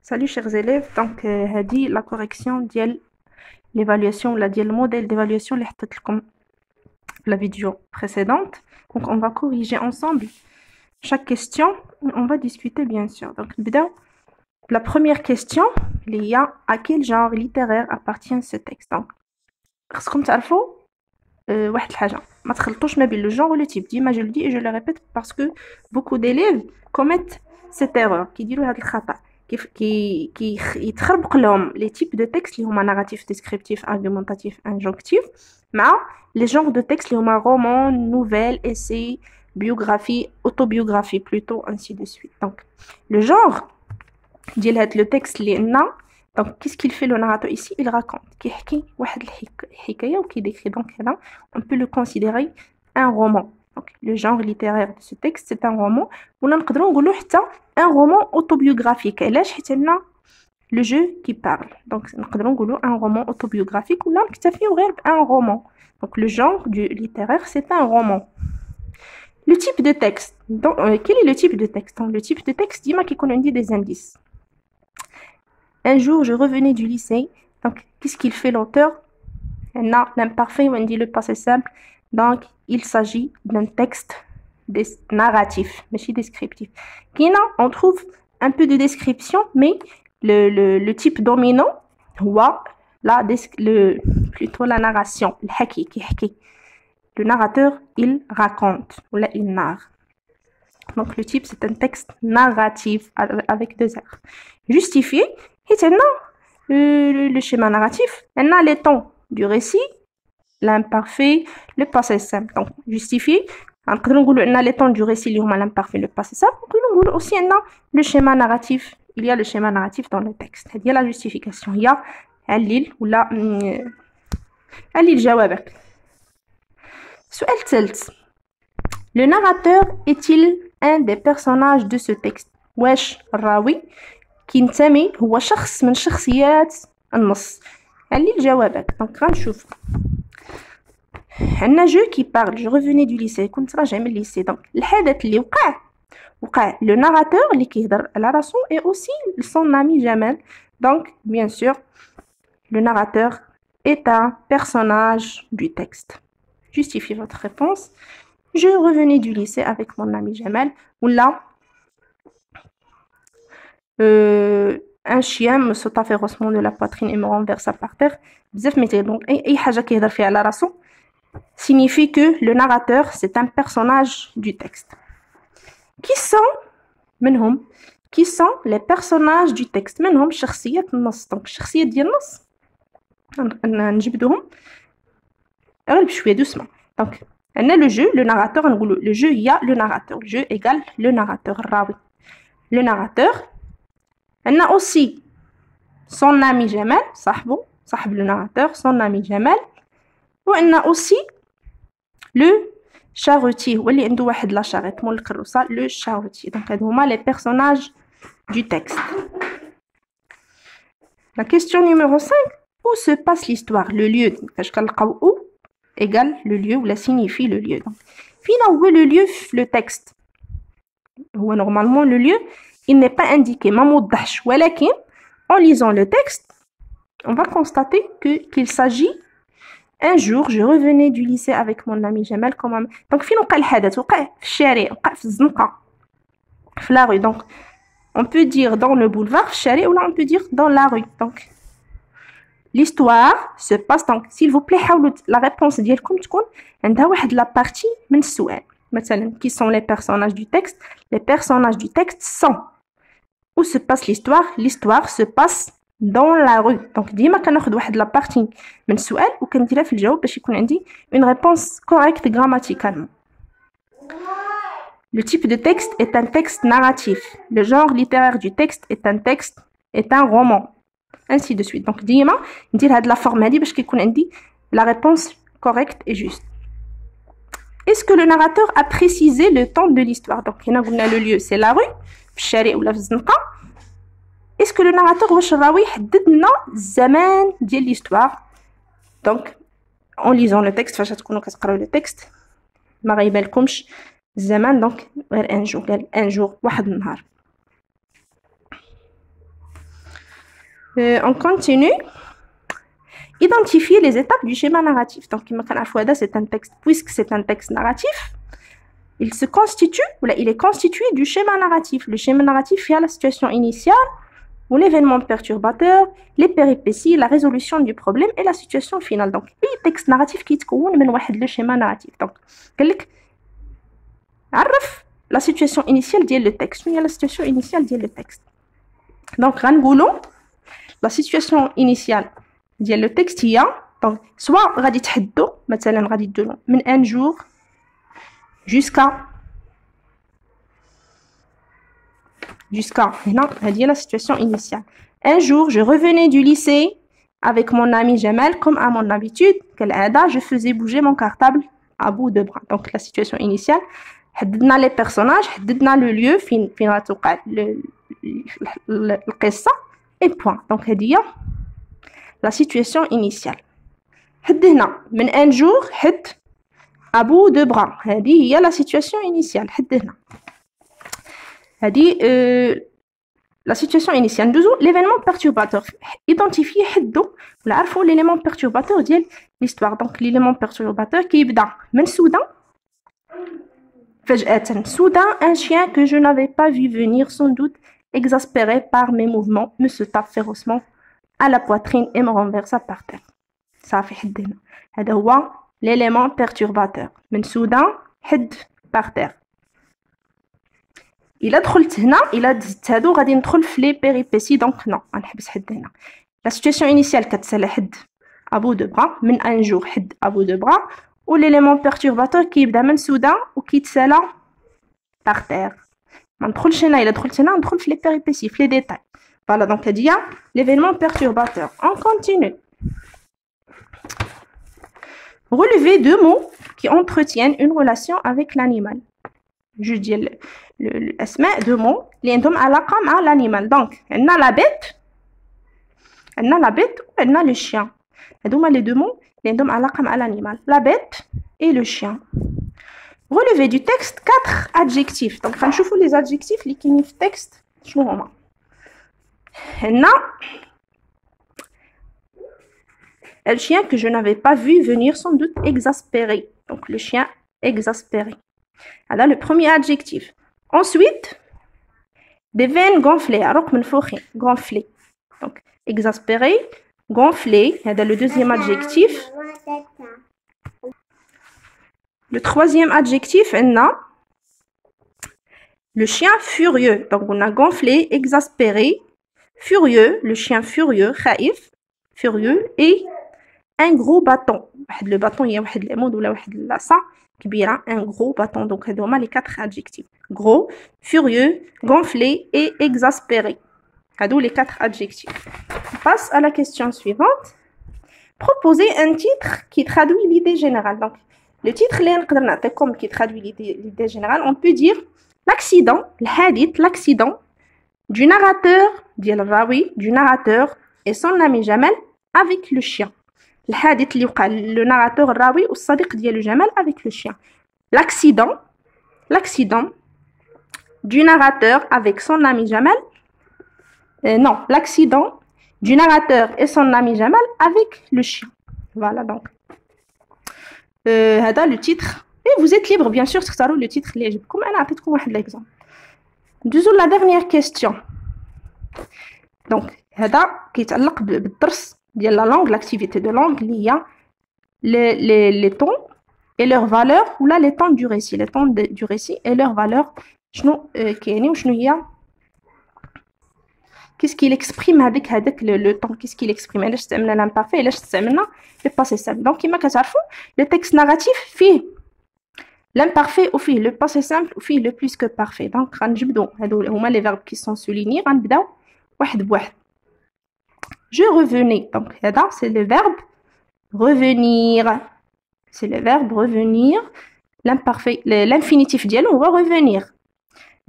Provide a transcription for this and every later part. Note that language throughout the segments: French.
Salut chers élèves, donc هذه la correction ديال l'évaluation ولا ديال الموديل d'évaluation اللي حطيت لكم في la vidéo précédente. Donc on va corriger ensemble chaque question, on va discuter bien sûr. Donc نبداو la première question اللي هي à quel genre littéraire appartient ce texte. Donc خصكم تعرفوا واحد الحاجة ما تخلطوش ما بين le genre et le type. ديما je le dis et je le répète parce que beaucoup d'élèves commettent cette erreur كيديروا هذا الخطأ. qui يتخربق لهم les types de textes اللي هما narratif, descriptif, argumentatif, injonctif مع les genres de textes اللي هما roman, nouvelle, essai, biographie, autobiographie plutôt, ainsi de suite. Donc le genre ديال هاد le texte اللي عندنا. Donc qu'est-ce qu'il fait le narrateur ici? Il raconte كيحكي واحد الحكاية وكيدécrit. Donc là on peut le considérer un roman. Donc, le genre littéraire de ce texte, c'est un roman. On a un roman autobiographique. Et là, c'est le jeu qui parle. Donc, on a un roman autobiographique ou un roman. Donc, le genre du littéraire, c'est un roman. Le type de texte. Donc, quel est le type de texte? Donc, le type de texte, dis-moi qu'on dit des indices. Un jour, je revenais du lycée. Donc, qu'est-ce qu'il fait l'auteur? On a l'imparfait, on dit le passé simple. Donc, il s'agit d'un texte narratif, mais si descriptif. On trouve un peu de description, mais le type dominant, plutôt la narration, le haki. Le narrateur, il raconte, ou là, il narre. Donc, le type, c'est un texte narratif avec deux R. Justifié, et le schéma narratif, on a les temps du récit, l'imparfait, le passé simple. Donc, justifié. On a les temps du récit, l'imparfait, le passé simple. On a aussi le schéma narratif. Il y a le schéma narratif dans le texte. Il y a la justification. Il y a l'île ou la jawabak. Su'al telt. Le narrateur est-il un des personnages de ce texte? Wesh rawi كينتمي هو شخص من شخصيات النص. اللي الجوابات. Donc غنشوف. عندنا جو كي بارل. جو revenais du lycée. كنت راجع من الليسي. Donc الحدث اللي وقع le narrateur اللي كيهضر على راسو et aussi son ami Jamal. Donc bien sûr le narrateur est un personnage du texte. Justifiez votre réponse. Je revenais du lycée avec mon ami Jamal. Ou là un chien me sauta férocement de la poitrine et me renversa par terre. Donc, أي حاجة كيهضر فيها على راسو signifie que le narrateur, c'est un personnage du texte. Qui sont les personnages du texte? منهم شخصيات النص. Donc, الشخصيات ديال النص نجبدوهم غير بشوية doucement. Donc, on a le jeu, le narrateur, le jeu, il y a le narrateur. Le jeu égale le narrateur. Le narrateur. On a aussi son ami Jamal, صاحب le narrateur, son ami Jamal. Et on a aussi le charretier, واللي عنده واحد لا charrette مول الكروسة, le charretier. Donc هادو هما les personnages du texte. La question numéro 5, où se passe l'histoire? Le lieu. فاش كنلقاو où égale le lieu ou la signifie le lieu. Donc فين هو le lieu le texte? هو normalement le lieu il n'est pas indiqué ما موضحش, ولكن en lisant le texte on va constater qu'il s'agit. Un jour je revenais du lycée avec mon ami Jamal. Donc فين وقع الحدث؟ وقع في الشارع, وقع في الزنقة, في la rue. Donc on peut dire dans le boulevard في الشارع, ou là on peut dire dans la rue. Donc l'histoire se passe. Donc s'il vous plaît حاولوا la réponse ديالكم تكون عندها واحد la partie من السؤال. مثلا qui sont les personnages du texte? Les personnages du texte sont. Où se passe l'histoire? L'histoire se passe dans la rue. Donc ديما كناخذ واحد la partie من السؤال وكنديرها في الجواب باش يكون عندي une réponse correcte grammaticalement. Le type de texte est un texte narratif. Le genre littéraire du texte est un roman. Ainsi de suite. Donc ديما ندير هاد la forme هادي باش كيكون عندي la réponse correcte et juste. Est-ce que le narrateur a précisé le temps de l'histoire? Donc هنا قلنا le lieu c'est la rue في الشارع ولا في الزنقة. Est-ce que le narrateur واش راوي يحدد لنا الزمان ديال l'histoire? Donc en lisant le texte فاش تكونوا كتقراو le texte ما غيبان لكمش الزمان. donc غير un jour, قال un jour, واحد النهار. On continue. Identifier les étapes du schéma narratif. Donc, c'est un texte, puisque c'est un texte narratif, il se constitue, ou là, il est constitué du schéma narratif. Le schéma narratif, il y a la situation initiale, ou l'événement perturbateur, les péripéties, la résolution du problème et la situation finale. Donc, il y a un texte narratif qui est le schéma narratif. Donc, la situation initiale dit le texte. Il y a la situation initiale dit le texte. Donc, la situation initiale dit le texte, il y a, donc, soit غادي تحدو مثلا غادي تدو من un jour jusqu'à هنا هذه la situation initiale. Un jour, je revenais du lycée avec mon ami Jamal, comme à mon habitude, je faisais bouger mon cartable à bout de bras. Donc, la situation initiale, حددنا les personnages, حددنا le lieu فين غتوقع القصة et point. Donc, هذه la situation initiale. حددنا من un jour حد à bout de bras. هذه هي la situation initiale. حددنا. هذه la situation initiale. ندوزو l'événement perturbateur. Identifier حدو ولا عرفوا l'élément perturbateur ديال l'histoire. Donc l'élément perturbateur كيبدا من soudain. فجأة. Soudain, un chien que je n'avais pas vu venir, sans doute exaspéré par mes mouvements, me se tape férocement à la poitrine et me renversa par terre. Ça fait حدنا. هذا هو l'élément perturbateur. من soudain حد par terre. إلا دخلت هنا إلا دزت هادو غادي ندخل في لي بيريبيسي دونك نو غنحبس حد هنا. لا سيتوياسيون انيسيال كتسالى حد ابو دو برا من ان جور حد ابو دو برا و ليليمون بيرتورباتور كيبدا من سودا وكيتسالى باغ تير. ما ندخلش هنا إلا دخلت هنا ندخل في لي بيريبيسي في لي ديتاي. فوالا دونك هادي هي ليفينمون بيرتورباتور. اون كونتينيو. Relever deux mots qui entretiennent une relation avec l'animal. Je dis الاسماء دو مو اللي عندهم علاقه مع الانيمال. دونك عندنا لا بيت وعندنا لو شيان. هادو هما لي دو مو اللي عندهم علاقه مع الانيمال. لا بيت اي لو شيان. relever du texte 4 adjectifs. دونك غنشوفوا لي adjectifs اللي كاينين في التكست شنو هما. عندنا le chien que je n'avais pas vu venir, sans doute exaspéré. Donc le chien exaspéré. هذا le premier adjectif. Ensuite, des veines gonflées. Gonflé. Donc, exaspéré, gonflé. هذا le deuxième adjectif. Le troisième adjectif, le chien furieux. Donc, on a gonflé, exaspéré, furieux. Le chien furieux, khaïf, furieux. Et un gros bâton. Le bâton, il y a un mot ou la كبيرة, un gros bâton. Donc, هادو هما les 4 adjectifs. Gros, furieux, gonflé et exaspéré. هادو les 4 adjectifs. On passe à la question suivante. Proposer un titre qui traduit l'idée générale. Donc, le titre qui traduit l'idée générale, on peut dire l'accident, l'accident du narrateur, du narrateur et son ami Jamal avec le chien. الحادث اللي وقع لو ناراتور الراوي والصديق ديالو جمال avec le chien. L'accident du narrateur avec son ami Jamal. Non, l'accident du narrateur et son ami Jamal avec le chien. Voilà donc. هذا le titre. Et vous êtes libre bien sûr تختاروا le titre اللي يعجبكم. أنا عطيتكم واحد l'exemple. ندوزو la dernière question. Donc هذا كيتعلق بالدرس ديال la langue, l'activité de langue اللي هي les tons et leurs valeurs ou là les tons du récit, les tons du récit et leurs valeurs. شنو كاينين وشنو هي qu'est-ce qu'il exprime avec هذاك le temps, qu'est-ce qu'il exprime. علاش استعملنا l'imparfait علاش استعملنا le passé simple. Donc كما كتعرفوا le texte narratif فيه l'imparfait وفيه le passé simple وفيه le plus que parfait. Donc غنجبدوا هادو هما les verbes qui sont soulignés. غنبداو واحد بواحد. Je revenais. Donc, c'est le verbe revenir. C'est le verbe revenir. L'imparfait, l'infinitif diallo va revenir.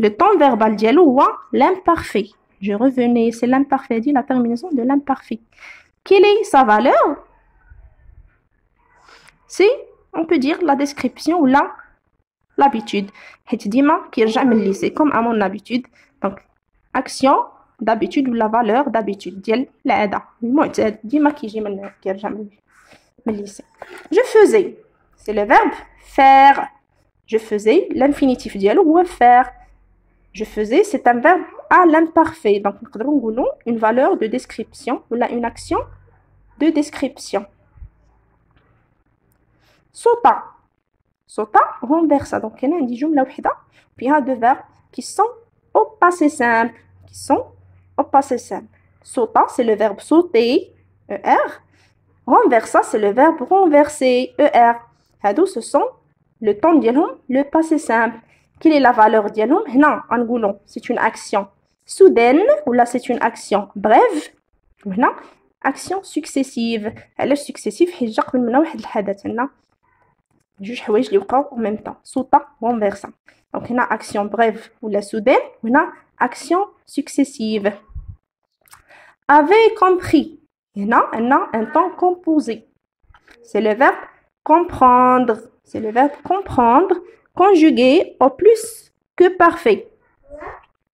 Le temps verbal diallo va l'imparfait. Je revenais, c'est l'imparfait, dit la terminaison de l'imparfait. Quelle est sa valeur? C'est, on peut dire, la description ou l'habitude. C'est comme à mon habitude. Donc, action, d'habitude ou la valeur d'habitude ديال العادة المعتاد ديما كيجي كيرجع من lycée. Je faisais, c'est le verbe faire. Je faisais, l'infinitif ديالو هو faire. Je faisais, c'est un verbe à l'imparfait. Donc نقدروا نقولوا une valeur de description ou une action de description. sauta. sauta renversa. Donc هنا عندي جملة وحدة فيها deux verbes qui sont au passé simple. Qui sont au passé simple. Sauta, c'est le verbe sauter, ER. Renversa, c'est le verbe renverser, ER. هادو ce sont le temps ديالهم le passé simple. Quelle est la valeur ديالهم هنا غنقولوا c'est une action soudaine ou là c'est une action brève وهنا action successive. علاش successive حيت جا قبل منها واحد الحدث هنا جوج حوايج اللي وقعوا en même temps. sauta renversa. Donc هنا action brève ou la soudaine وهنا action successive. Avait compris. هنا عندنا un temps composé. C'est le verbe comprendre. C'est le verbe comprendre conjugué au plus que parfait.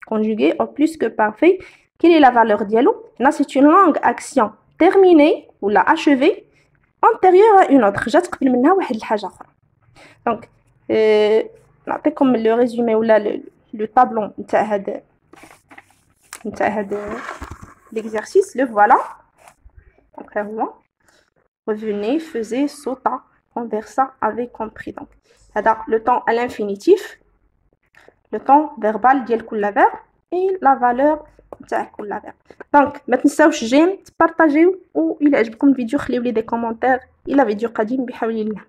Conjugué au plus que parfait. Quelle est la valeur dialo? Là, c'est une longue action terminée ou la achevée antérieure à une autre. جات قبل منها واحد الحاجة أخرى. Donc, نعطيكم le résumé ou le tableau نتاع هاد l'exercice. Le voilà. Donc, revenez, faisait, sauta, renversa, avait compris. Donc, le temps à l'infinitif, le temps verbal ديال كل verbe et la valeur تاع كل verbe. Donc, ما تنساوش جيم تبارطاجيو، و إلا عجبكم الفيديو خليو لي دي كومونتير. إلا فيديو قديم بحول الله.